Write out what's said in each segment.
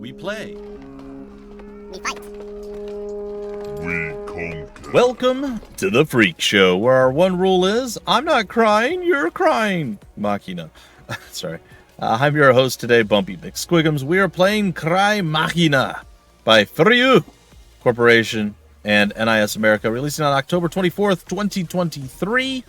We play. We fight. We conquer. Welcome to the Freak Show, where our one rule is, I'm not crying, you're crying. Machina. Sorry. I'm your host today, Bumpy McSquigums. We are playing CRYMACHINA by FURYU Corporation and NIS America, releasing on October 24th, 2023.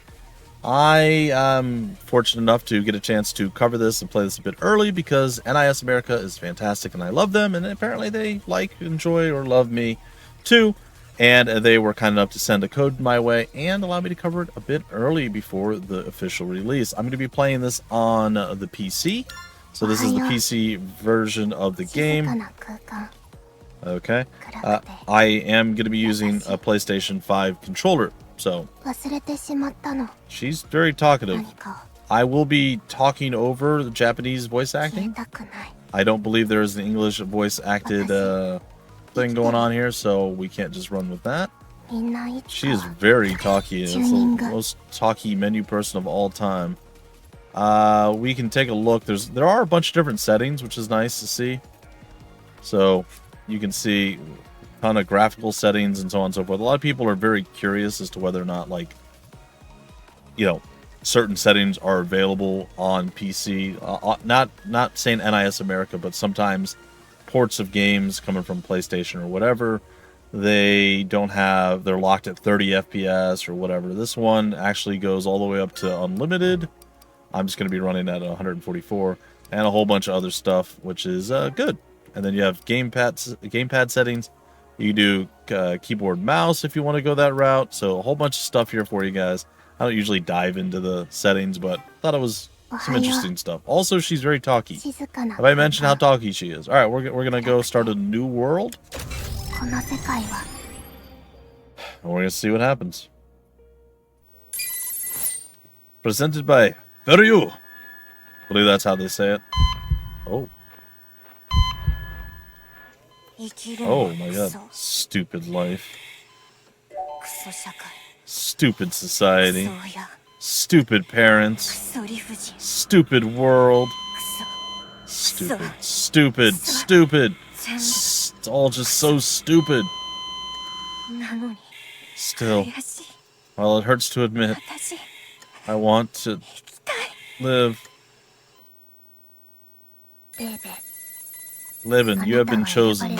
I am fortunate enough to get a chance to cover this and play this a bit early because NIS America is fantastic and I love them, and apparently they like, enjoy, or love me too. And they were kind enough to send a code my way and allow me to cover it a bit early before the official release. I'm going to be playing this on the PC. So this is the PC version of the game. Okay. I am going to be using a PlayStation 5 controller. So she's very talkative. I will be talking over the Japanese voice acting. I don't believe there is an English voice acted thing going on here, so we can't just run with that. She is very talky. It's the most talky menu person of all time. We can take a look. There are a bunch of different settings, which is nice to see. So you can see a ton of graphical settings and so on and so forth. A lot of people are very curious as to whether or not, like, you know, certain settings are available on PC. Not saying NIS America, but sometimes ports of games coming from PlayStation or whatever, they don't have, they're locked at 30 FPS or whatever. This one actually goes all the way up to unlimited. I'm just going to be running at 144 and a whole bunch of other stuff, which is good. And then you have gamepad settings. You do keyboard mouse if you want to go that route. So a whole bunch of stuff here for you guys. I don't usually dive into the settings, but thought it was some interesting stuff. Also, she's very talky. Have I mentioned how talky she is? All right, we're gonna go start a new world. And we're gonna see what happens. Presented by FURYU. I believe that's how they say it. Oh. Oh my god. Stupid life. Stupid society. Stupid parents. Stupid world. Stupid. It's all just so stupid. Still, while it hurts to admit, I want to live. Living, you have been chosen.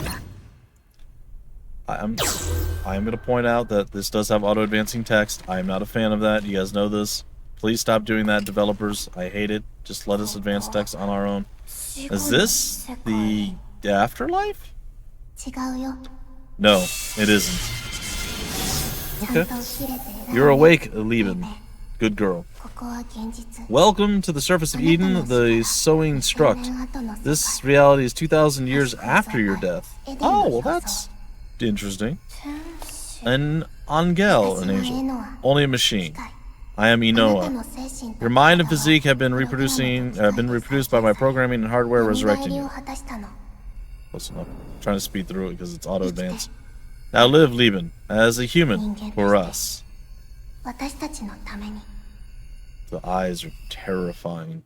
I'm going to point out that this does have auto-advancing text. I am not a fan of that. You guys know this. Please stop doing that, developers. I hate it. Just let us advance text on our own. Is this the afterlife? No, it isn't. Okay. You're awake, Lieben. Good girl. Welcome to the surface of Eden, the sowing struct. This reality is 2,000 years after your death. Oh, well that's interesting. An angel, an angel. Only a machine. I am Inoa. Your mind and physique have been reproduced by my programming and hardware resurrecting you. Close enough. I'm trying to speed through it because it's auto advanced. Now live, Lieben, as a human for us. The eyes are terrifying.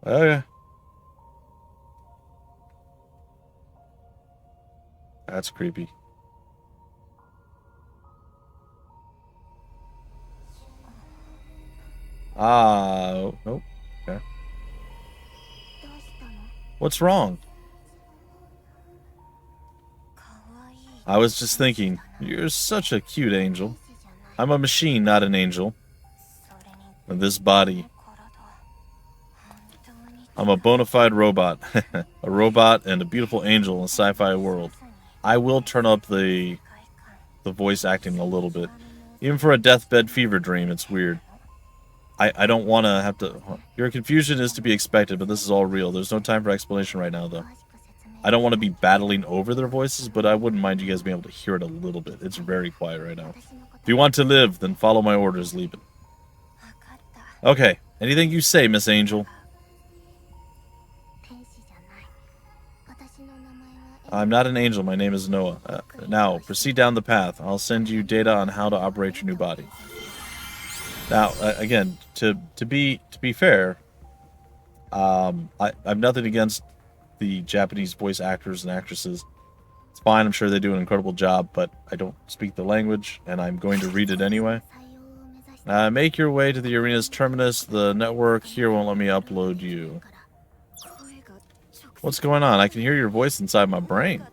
Okay. That's creepy. Nope. Okay. What's wrong? I was just thinking, you're such a cute angel. I'm a machine, not an angel. And this body. I'm a bona fide robot. A robot and a beautiful angel in a sci-fi world. I will turn up the voice acting a little bit. Even for a deathbed fever dream, it's weird. I don't want to have to... Your confusion is to be expected, but this is all real. There's no time for explanation right now, though. I don't want to be battling over their voices, but I wouldn't mind you guys being able to hear it a little bit. It's very quiet right now. If you want to live, then follow my orders, Lieben. Okay, anything you say, Miss Angel. I'm not an angel, my name is Noah. Now, proceed down the path. I'll send you data on how to operate your new body. Now, again, to be fair, I have nothing against the Japanese voice actors and actresses. It's fine, I'm sure they do an incredible job, but I don't speak the language, and I'm going to read it anyway. Make your way to the arena's terminus. The network here won't let me upload you. What's going on? I can hear your voice inside my brain.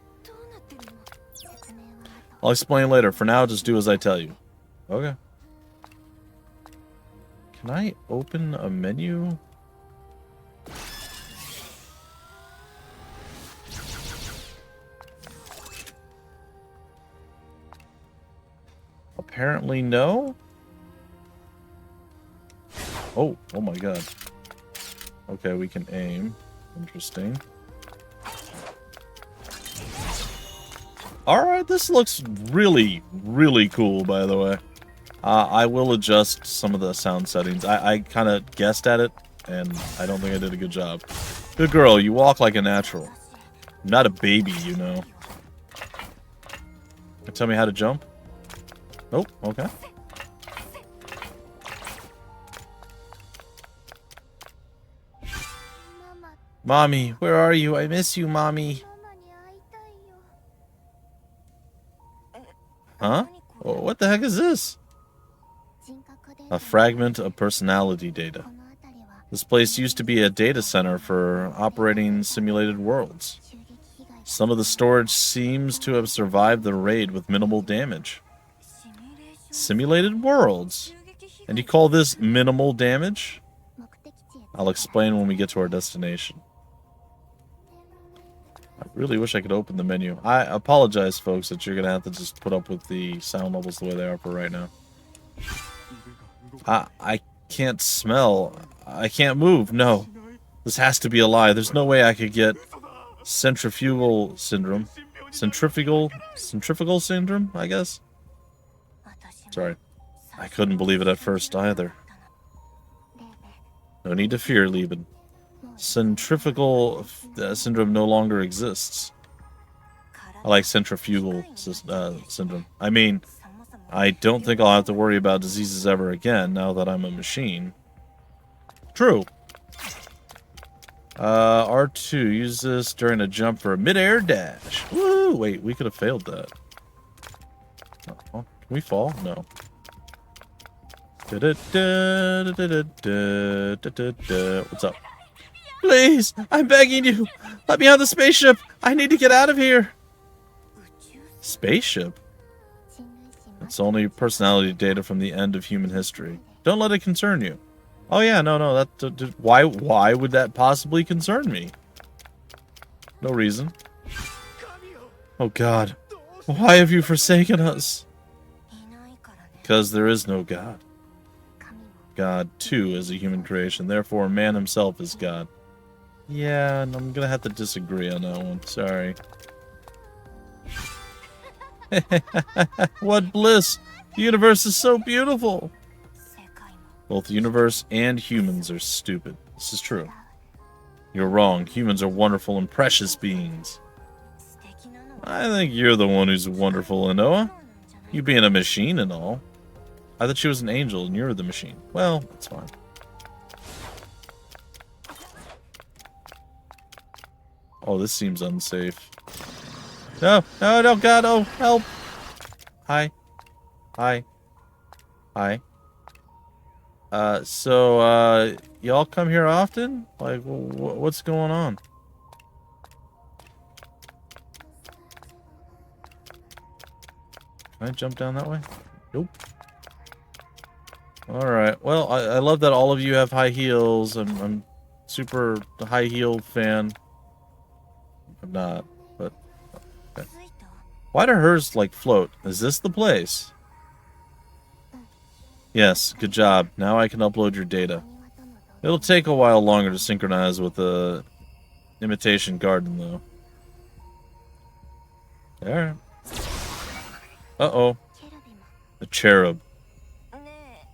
I'll explain later. For now, just do as I tell you. Okay. Can I open a menu? Apparently no. Oh my god. Okay, we can aim. Interesting. Alright, this looks really, really cool, by the way. I will adjust some of the sound settings. I kind of guessed at it, and I don't think I did a good job. Good girl, you walk like a natural. I'm not a baby, you know. Tell me how to jump? Oh, okay. Mommy, where are you? I miss you, Mommy. Huh? What the heck is this? A fragment of personality data. This place used to be a data center for operating simulated worlds. Some of the storage seems to have survived the raid with minimal damage. Simulated worlds? And you call this minimal damage? I'll explain when we get to our destination. I really wish I could open the menu. I apologize, folks, that you're going to have to just put up with the sound levels the way they are for right now. I can't smell. I can't move. No. This has to be a lie. There's no way I could get centrifugal syndrome. Centrifugal syndrome, I guess? Sorry. I couldn't believe it at first either. No need to fear, Lieben. Centrifugal syndrome no longer exists. I like centrifugal syndrome. I mean, I don't think I'll have to worry about diseases ever again now that I'm a machine. True. R2, use this during a jump for a mid-air dash. Woo! Wait, we could have failed that. Oh, can we fall? No. What's up? Please, I'm begging you. Let me on the spaceship. I need to get out of here. Spaceship? It's only personality data from the end of human history. Don't let it concern you. Oh yeah, no. Why would that possibly concern me? No reason. Oh God, why have you forsaken us? Because there is no God. God, too, is a human creation. Therefore, man himself is God. Yeah, and I'm gonna have to disagree on that one. Sorry. What bliss! The universe is so beautiful! Both the universe and humans are stupid. This is true. You're wrong. Humans are wonderful and precious beings. I think you're the one who's wonderful, Inoa. You being a machine and all. I thought she was an angel and you're the machine. Well, that's fine. Oh, this seems unsafe. No, God, oh, help! Hi. So, y'all come here often? Like, what's going on? Can I jump down that way? Nope. Alright, well, I love that all of you have high heels. I'm super high heel fan. I'm not, but... Okay. Why do hers, like, float? Is this the place? Yes, good job. Now I can upload your data. It'll take a while longer to synchronize with the imitation garden, though. Alright. Uh-oh. The cherub.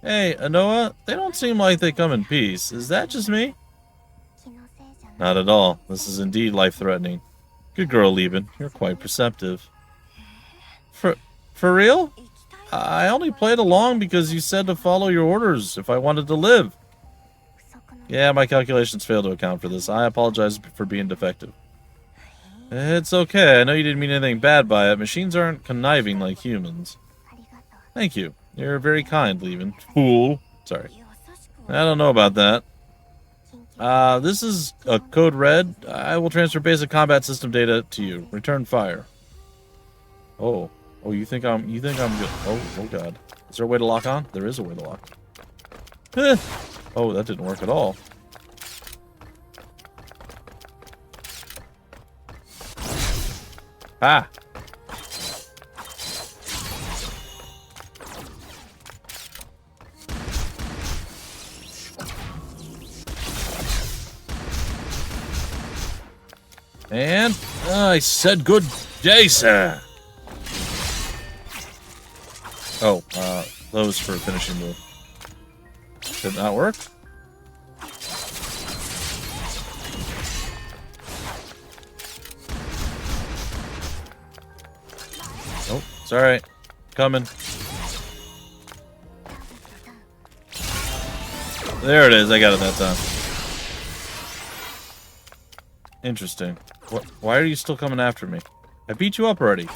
Hey, Inoa, they don't seem like they come in peace. Is that just me? Not at all. This is indeed life-threatening. Good girl, Lieben. You're quite perceptive. For real? I only played along because you said to follow your orders if I wanted to live. Yeah, my calculations failed to account for this. I apologize for being defective. It's okay. I know you didn't mean anything bad by it. Machines aren't conniving like humans. Thank you. You're very kind, Levin. Fool. Sorry. I don't know about that. This is a code red. I will transfer basic combat system data to you. Return fire. Oh. Oh, you think I'm good. Oh god. Is there a way to lock on? There is a way to lock. Oh, that didn't work at all. Ah. And I said good day, sir. Oh, those for a finishing move. Did not work? Oh, it's alright. Coming. There it is. I got it that time. Interesting. What? Why are you still coming after me? I beat you up already.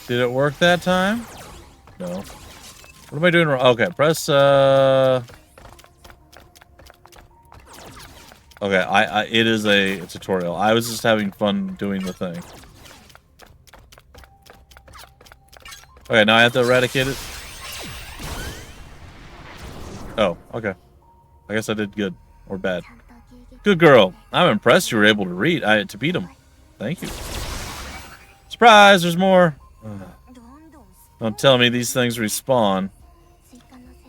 Did it work that time? No. What am I doing wrong? Okay, press, Okay, it is a tutorial. I was just having fun doing the thing. Okay, now I have to eradicate it. Oh, okay. I guess I did good. Or bad. Good girl. I'm impressed you were able to to beat him. Thank you. Surprise, there's more. Don't tell me these things respawn.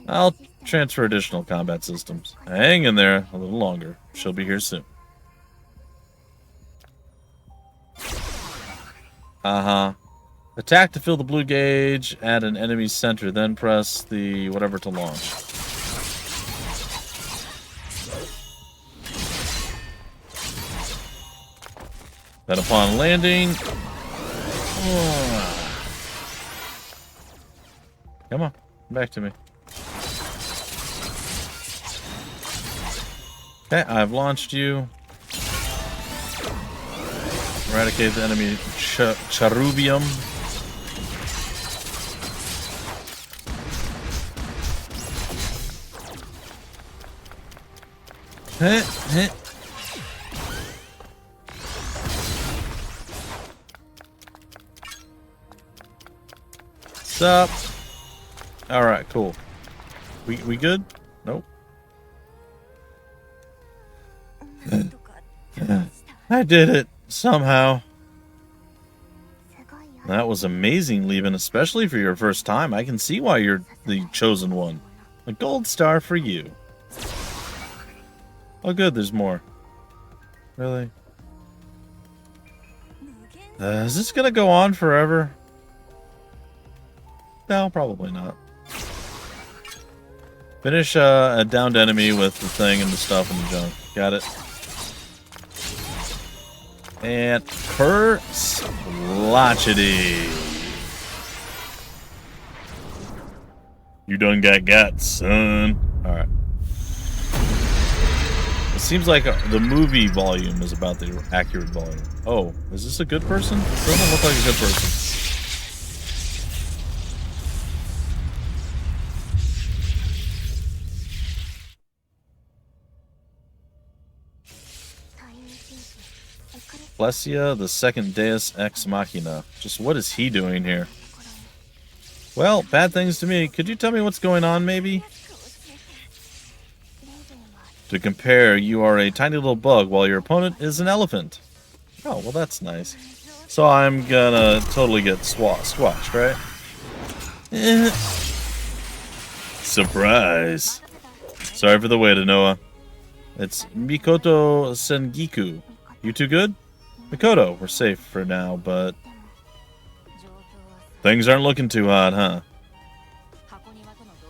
I'll transfer additional combat systems. Hang in there a little longer. She'll be here soon. Attack to fill the blue gauge at an enemy's center, then press the whatever to launch. Then upon landing... Come on, come back to me. Okay, I've launched you. Eradicate the enemy Cherubium. What's up? Alright, cool. We good? Nope. I did it, somehow. That was amazing, Levin, especially for your first time. I can see why you're the chosen one. A gold star for you. Oh good, there's more. Really? Is this gonna go on forever? No, probably not. Finish a downed enemy with the thing and the stuff and the junk. Got it. And curse Lachity. You done got, son. Alright. It seems like the movie volume is about the accurate volume. Oh, is this a good person? It doesn't look like a good person. Plesia, the second Deus Ex Machina. Just what is he doing here? Well, bad things to me. Could you tell me what's going on, maybe? To compare, you are a tiny little bug while your opponent is an elephant. Oh, well that's nice. So I'm gonna totally get squashed, right? Surprise! Sorry for the wait, Noah. It's Mikoto Sengiku. You two good? Mikoto, we're safe for now, but... things aren't looking too hot, huh?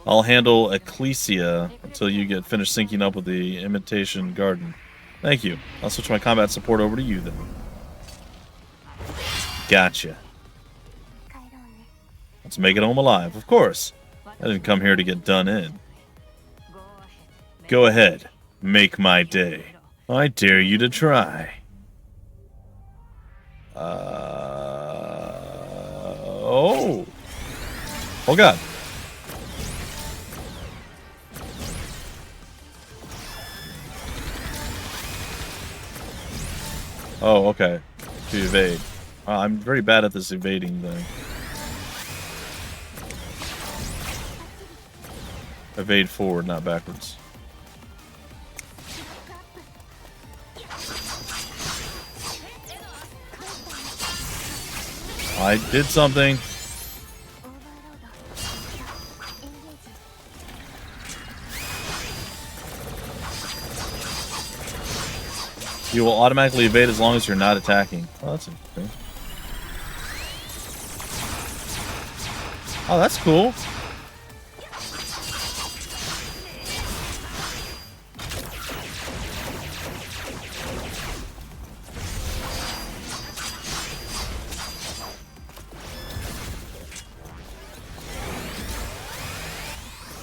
I'll handle Ecclesia until you get finished syncing up with the imitation garden. Thank you. I'll switch my combat support over to you then. Gotcha. Let's make it home alive, of course. I didn't come here to get done in. Go ahead. Make my day. I dare you to try. Oh. Oh, God. Oh, okay. To evade. I'm very bad at this evading thing. Evade forward, not backwards. I did something. You will automatically evade as long as you're not attacking. Oh, that's interesting. Oh, that's cool.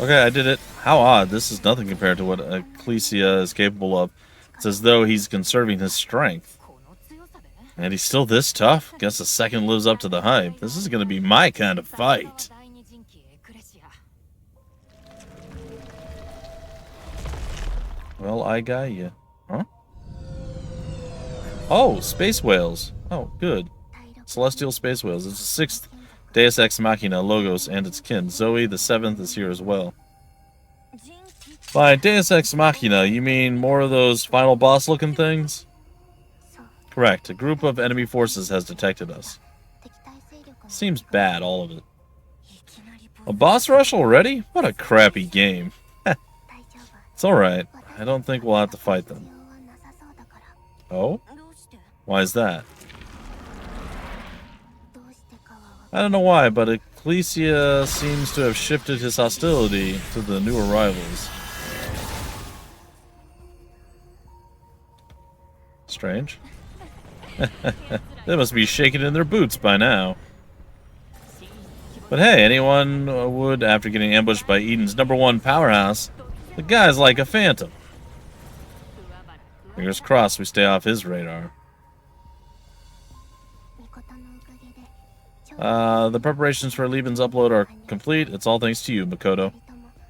Okay, I did it. How odd. This is nothing compared to what Ecclesia is capable of. It's as though he's conserving his strength. And he's still this tough? Guess the second lives up to the hype. This is going to be my kind of fight. Well, I got you. Huh? Oh, space whales. Oh, good. Celestial space whales. It's the sixth Deus Ex Machina, Logos, and its kin. Zoe, the seventh, is here as well. By Deus Ex Machina, you mean more of those final boss-looking things? Correct. A group of enemy forces has detected us. Seems bad, all of it. A boss rush already? What a crappy game. It's alright. I don't think we'll have to fight them. Oh? Why is that? I don't know why, but Ecclesia seems to have shifted his hostility to the new arrivals. Strange. They must be shaking in their boots by now. But hey, anyone would after getting ambushed by Eden's #1 powerhouse. The guy's like a phantom. Fingers crossed we stay off his radar. The preparations for Lieben's upload are complete. It's all thanks to you, Makoto.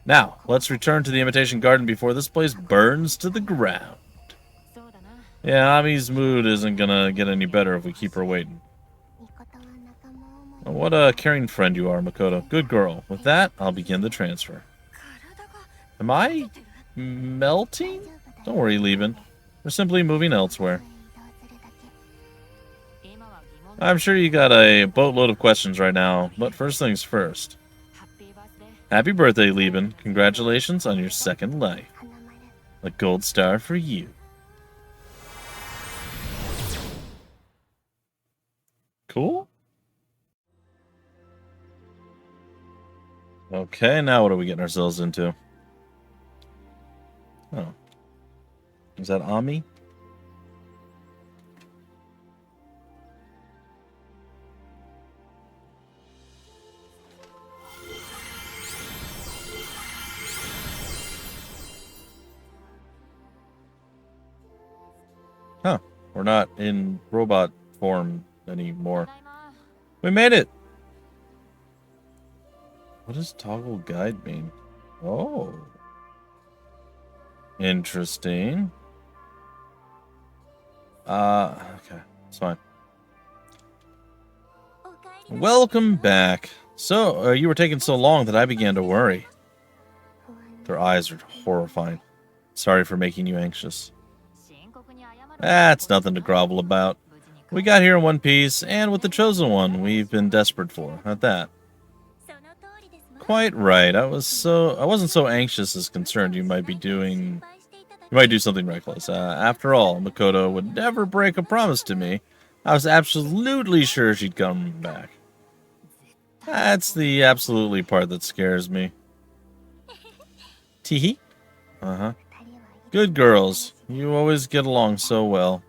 Now, let's return to the Imitation Garden before this place burns to the ground. Yeah, Ami's mood isn't gonna get any better if we keep her waiting. What a caring friend you are, Makoto. Good girl. With that, I'll begin the transfer. Am I melting? Don't worry, Lieben. We're simply moving elsewhere. I'm sure you got a boatload of questions right now, but first things first. Happy birthday, Lieben. Congratulations on your second life. A gold star for you. Cool. Okay, now what are we getting ourselves into? Oh. Is that Ami? Huh. We're not in robot form anymore. We made it! What does toggle guide mean? Oh. Interesting. Okay. It's fine. Welcome back. So, you were taking so long that I began to worry. Their eyes are horrifying. Sorry for making you anxious. That's nothing to grovel about. We got here in one piece, and with the Chosen One we've been desperate for, at that. Quite right. I wasn't so anxious as concerned you might do something reckless. After all, Makoto would never break a promise to me. I was absolutely sure she'd come back. That's the absolutely part that scares me. Teehee? Uh-huh. Good girls. You always get along so well.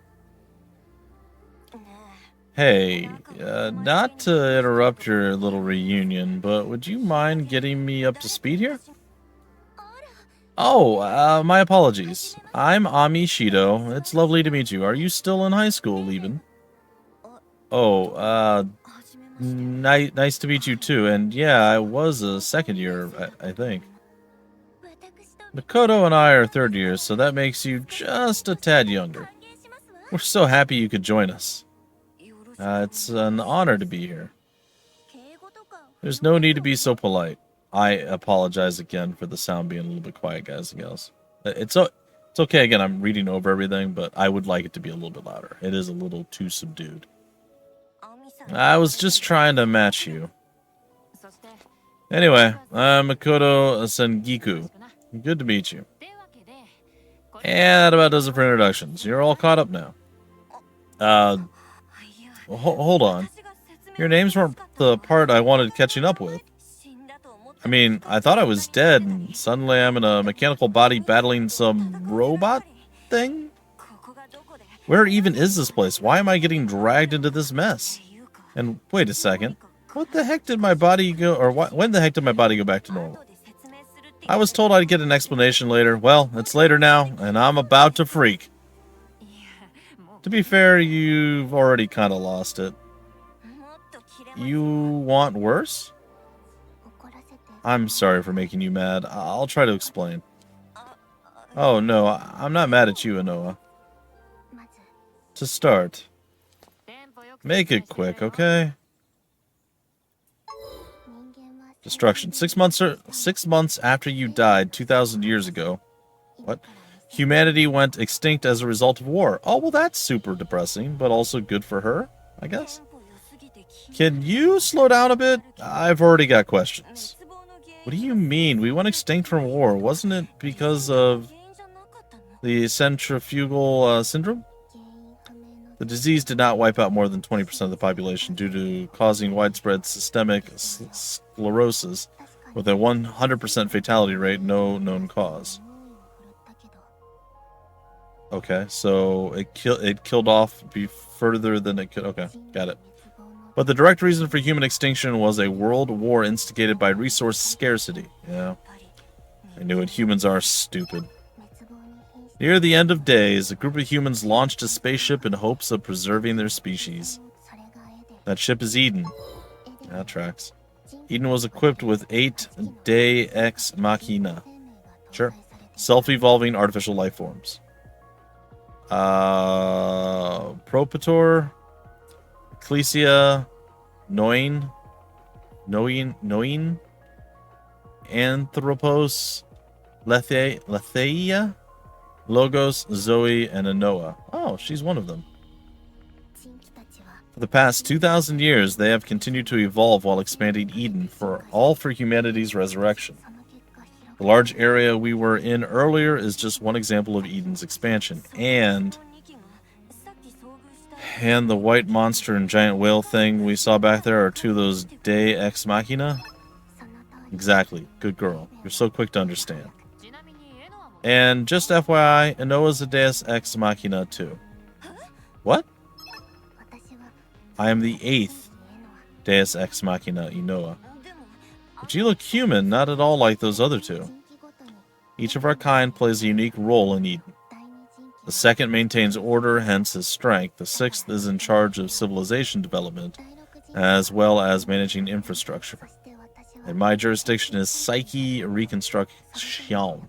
Hey, not to interrupt your little reunion, but would you mind getting me up to speed here? Oh, my apologies. I'm Ami Shido. It's lovely to meet you. Are you still in high school, even? Oh, nice to meet you too. And yeah, I was a second year, I think. Makoto and I are third years, so that makes you just a tad younger. We're so happy you could join us. It's an honor to be here. There's no need to be so polite. I apologize again for the sound being a little bit quiet, guys and gals. It's okay, again, I'm reading over everything, but I would like it to be a little bit louder. It is a little too subdued. I was just trying to match you. Anyway, I'm Makoto Sengiku. Good to meet you. And that about does it for introductions. You're all caught up now. Hold on. Your names weren't the part I wanted catching up with. I mean, I thought I was dead, and suddenly I'm in a mechanical body battling some robot thing? Where even is this place? Why am I getting dragged into this mess? And wait a second. What the heck did my body go, or when the heck did my body go back to normal? I was told I'd get an explanation later. Well, it's later now, and I'm about to freak. To be fair, you've already kind of lost it. You want worse? I'm sorry for making you mad. I'll try to explain. Oh no, I'm not mad at you, Inoa. To start, make it quick, okay? Destruction. 6 months after you died 2,000 years ago. What? Humanity went extinct as a result of war. Oh, well, that's super depressing, but also good for her, I guess. Can you slow down a bit? I've already got questions. What do you mean? We went extinct from war. Wasn't it because of the centrifugal syndrome? The disease did not wipe out more than 20% of the population due to causing widespread systemic sclerosis with a 100% fatality rate, no known cause. Okay, so it killed off further than it could. Okay, got it. But the direct reason for human extinction was a world war instigated by resource scarcity. Yeah, I knew it. Humans are stupid. Near the end of days, a group of humans launched a spaceship in hopes of preserving their species. That ship is Eden. That tracks. Eden was equipped with 8 Deus Machina. Sure. Self-evolving artificial life forms. Propator, Ecclesia, Noin, Anthropos, Letheia, Logos, Zoe, and Anoa. Oh, she's one of them. For the past 2,000 years, they have continued to evolve while expanding Eden for humanity's resurrection. The large area we were in earlier is just one example of Eden's expansion, and the white monster and giant whale thing we saw back there are 2 of those Deus Ex Machina? Exactly. Good girl. You're so quick to understand. And just FYI, Inoa's a Deus Ex Machina too. What? I am the 8th Deus Ex Machina, Inoa. But you look human, not at all like those other 2. Each of our kind plays a unique role in Eden. The 2nd maintains order, hence his strength. The 6th is in charge of civilization development, as well as managing infrastructure. And my jurisdiction is Psyche Reconstruction.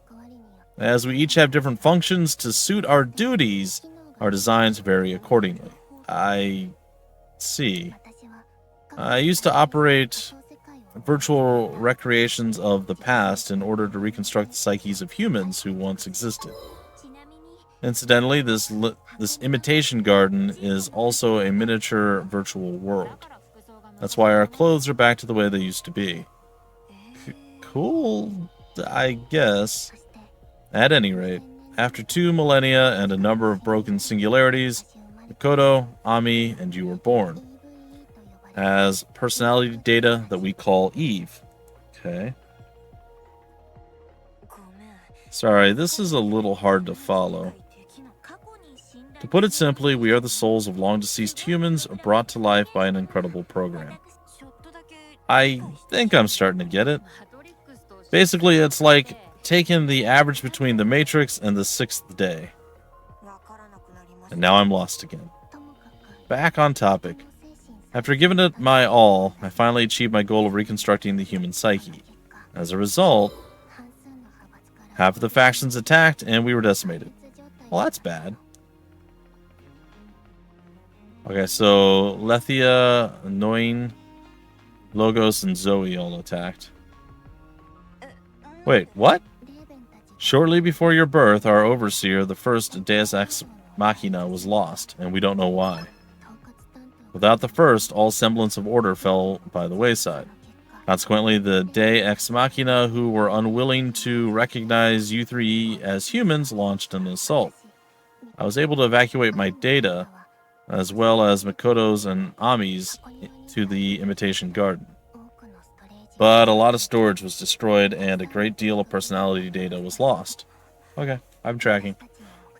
As we each have different functions to suit our duties, our designs vary accordingly. I see. I used to operate virtual recreations of the past in order to reconstruct the psyches of humans who once existed. Incidentally, this imitation garden is also a miniature virtual world. That's why our clothes are back to the way they used to be. Cool, I guess. At any rate, after 2 millennia and a number of broken singularities, Makoto, Ami, and you were born. As personality data that we call Eve. Okay. Sorry, this is a little hard to follow. To put it simply, we are the souls of long-deceased humans brought to life by an incredible program. I think I'm starting to get it. Basically, it's like taking the average between the Matrix and the Sixth Day. And now I'm lost again. Back on topic. After giving it my all, I finally achieved my goal of reconstructing the human psyche. As a result, half of the factions attacked and we were decimated. Well, that's bad. Okay, so Lethia, Noin, Logos, and Zoe all attacked. Wait, what? Shortly before your birth, our overseer, the first Deus Ex Machina, was lost, and we don't know why. Without the first, all semblance of order fell by the wayside. Consequently, the Deus Ex Machina, who were unwilling to recognize you three as humans, launched an assault. I was able to evacuate my data, as well as Makoto's and Ami's, to the Imitation Garden. But a lot of storage was destroyed, and a great deal of personality data was lost. Okay, I'm tracking.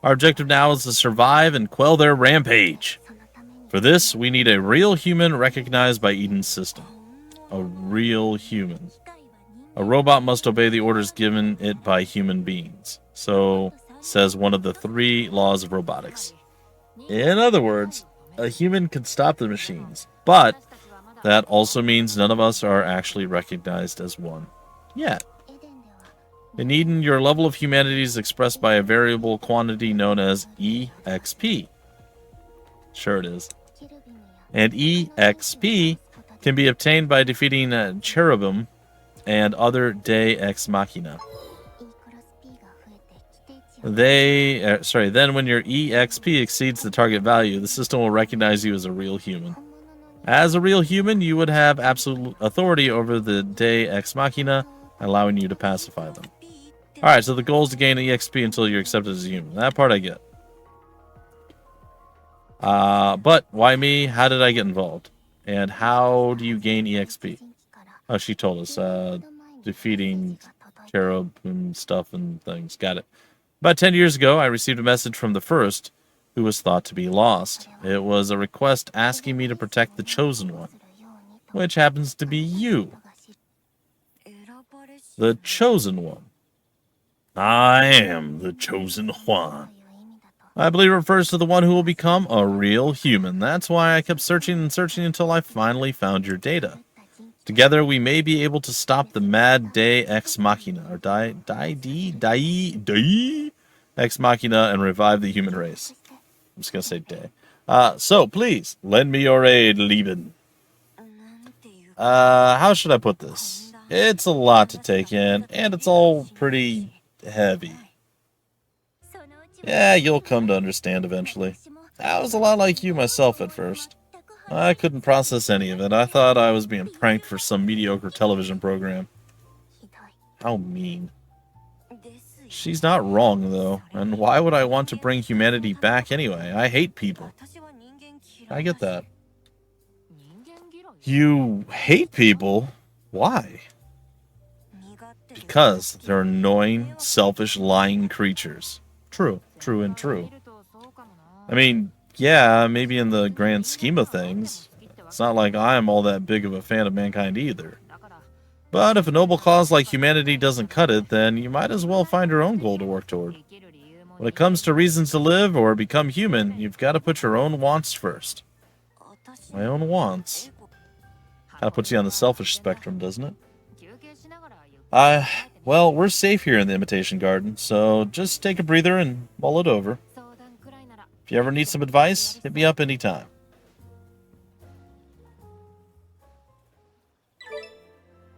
Our objective now is to survive and quell their rampage. For this, we need a real human recognized by Eden's system. A real human. A robot must obey the orders given it by human beings. So, says one of the 3 laws of robotics. In other words, a human can stop the machines, but that also means none of us are actually recognized as one yet. In Eden, your level of humanity is expressed by a variable quantity known as EXP. Sure it is. And EXP can be obtained by defeating cherubim and other Deus Ex Machina. Then when your EXP exceeds the target value, the system will recognize you as a real human. As a real human, you would have absolute authority over the Deus Ex Machina, allowing you to pacify them. Alright, so the goal is to gain EXP until you're accepted as a human. That part I get. But why me? How did I get involved? And how do you gain EXP? Oh, she told us. Defeating cherub and stuff and things. Got it. About 10 years ago, I received a message from the first, who was thought to be lost. It was a request asking me to protect the Chosen One, which happens to be you. The Chosen One. I am the Chosen One. I believe it refers to the one who will become a real human. That's why I kept searching and searching until I finally found your data. Together, we may be able to stop the mad Deus Ex Machina, or Ex Machina, and revive the human race. I'm just going to say day. So, please, lend me your aid, Lieben. How should I put this? It's a lot to take in, and it's all pretty heavy. Yeah, you'll come to understand eventually. I was a lot like you myself at first. I couldn't process any of it. I thought I was being pranked for some mediocre television program. How mean. She's not wrong, though. And why would I want to bring humanity back anyway? I hate people. I get that. You hate people? Why? Because they're annoying, selfish, lying creatures. True, true, and true. I mean, yeah, maybe in the grand scheme of things, it's not like I'm all that big of a fan of mankind either. But if a noble cause like humanity doesn't cut it, then you might as well find your own goal to work toward. When it comes to reasons to live or become human, you've got to put your own wants first. My own wants? Kind of puts you on the selfish spectrum, doesn't it? Well, we're safe here in the Imitation Garden, so just take a breather and mull it over. If you ever need some advice, hit me up anytime.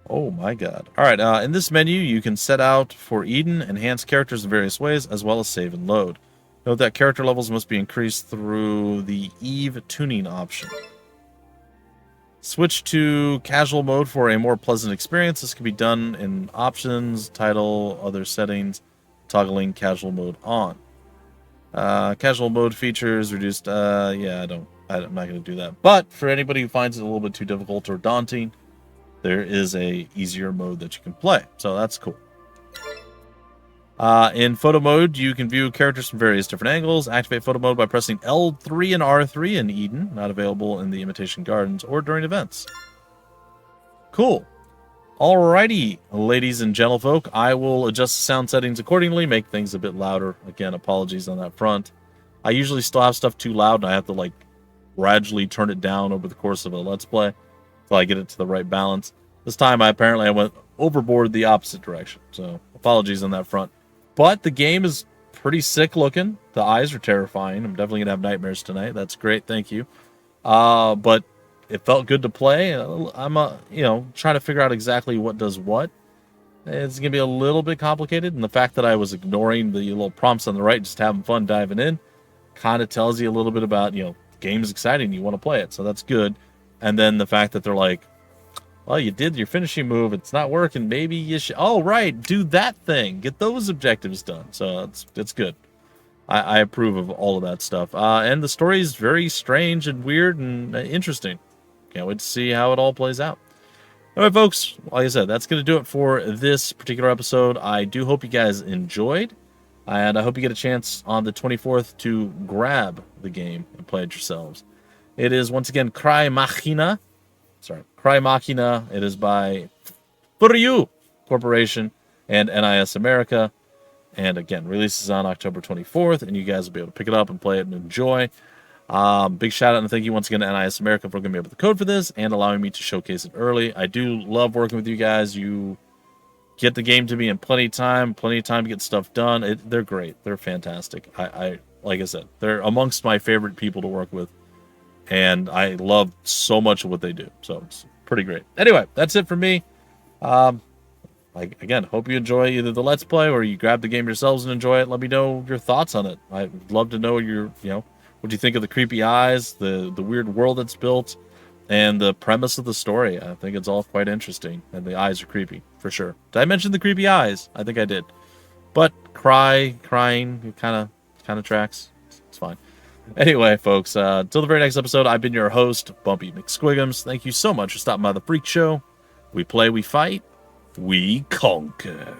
Oh my god. Alright, in this menu, you can set out for Eden, enhance characters in various ways, as well as save and load. Note that character levels must be increased through the Eve tuning option. Switch to casual mode for a more pleasant experience. This can be done in options, title, other settings, toggling casual mode on. Casual mode features reduced, yeah, I'm not going to do that. But for anybody who finds it a little bit too difficult or daunting, there is a easier mode that you can play. So that's cool. In photo mode, you can view characters from various different angles. Activate photo mode by pressing L3 and R3 in Eden. Not available in the Imitation Gardens or during events. Cool. Alrighty, ladies and gentlefolk. I will adjust the sound settings accordingly, make things a bit louder. Again, apologies on that front. I usually still have stuff too loud, and I have to, like, gradually turn it down over the course of a Let's Play until I get it to the right balance. This time, I went overboard the opposite direction, so apologies on that front. But the game is pretty sick looking. The eyes are terrifying. I'm definitely going to have nightmares tonight. That's great, thank you. But it felt good to play. I'm, trying to figure out exactly what does what. It's going to be a little bit complicated, and the fact that I was ignoring the little prompts on the right, just having fun diving in, kind of tells you a little bit about, the game is exciting, you want to play it, so that's good. And then the fact that they're like, well, you did your finishing move, it's not working, maybe you should, oh, right, do that thing, get those objectives done. So it's good. I approve of all of that stuff. And the story is very strange and weird and interesting. Can't wait to see how it all plays out. All right, folks, like I said, that's going to do it for this particular episode. I do hope you guys enjoyed, and I hope you get a chance on the 24th to grab the game and play it yourselves. It is, once again, CRYMACHINA. It is by FURYU Corporation and NIS America. And again, releases on October 24th, and you guys will be able to pick it up and play it and enjoy. Big shout out and thank you once again to NIS America for giving me up the code for this and allowing me to showcase it early. I do love working with you guys. You get the game to me in plenty of time to get stuff done. They're great. They're fantastic. I like I said, they're amongst my favorite people to work with, and I love so much of what they do. So it's pretty great. Anyway, that's it for me. Again, hope you enjoy either the Let's Play or you grab the game yourselves and enjoy it. Let me know your thoughts on it. I'd love to know what do you think of the creepy eyes, the weird world that's built, and the premise of the story. I think it's all quite interesting, and the eyes are creepy, for sure. Did I mention the creepy eyes? I think I did. But crying, it kind of tracks. It's fine. Anyway, folks, till the very next episode, I've been your host, Bumpy McSquigums. Thank you so much for stopping by the Freak Show. We play, we fight, we conquer.